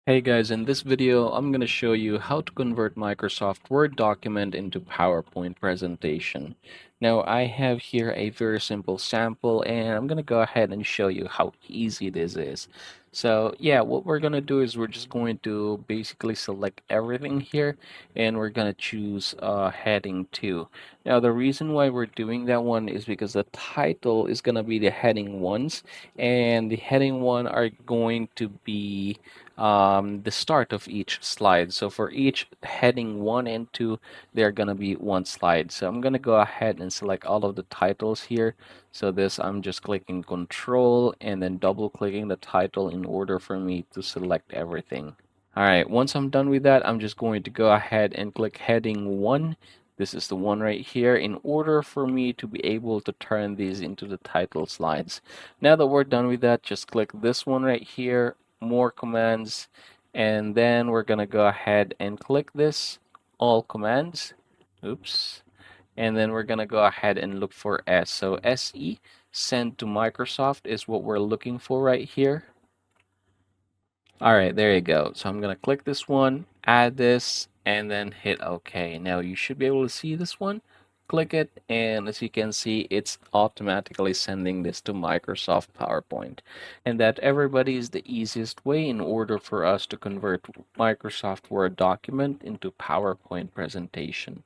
Hey guys, in this video, I'm going to show you how to convert Microsoft Word document into PowerPoint presentation. Now, I have here a very simple sample, and I'm going to go ahead and show you how easy this is. So yeah, what we're going to do is we're just going to basically select everything here, and we're going to choose heading 2. Now, the reason why we're doing that one is because the title is going to be the heading 1s, and the heading 1 are going to be the start of each slide. So for each heading 1 and 2, they're going to be one slide. So I'm going to go ahead and select all of the titles here. So this, I'm just clicking Control and then double clicking the title in order for me to select everything. All right, once I'm done with that, I'm just going to go ahead and click heading 1. This is the one right here in order for me to be able to turn these into the title slides. Now that we're done with that, just click this one right here, more commands, and then we're gonna go ahead and click this, all commands. Oops. And then we're gonna go ahead and look for S. So SE, send to Microsoft, is what we're looking for right here. All right, there you go. So I'm gonna click this one, add this, and then hit OK. Now you should be able to see this one. Click it, and as you can see, it's automatically sending this to Microsoft PowerPoint. And that, everybody, is the easiest way in order for us to convert Microsoft Word document into PowerPoint presentation.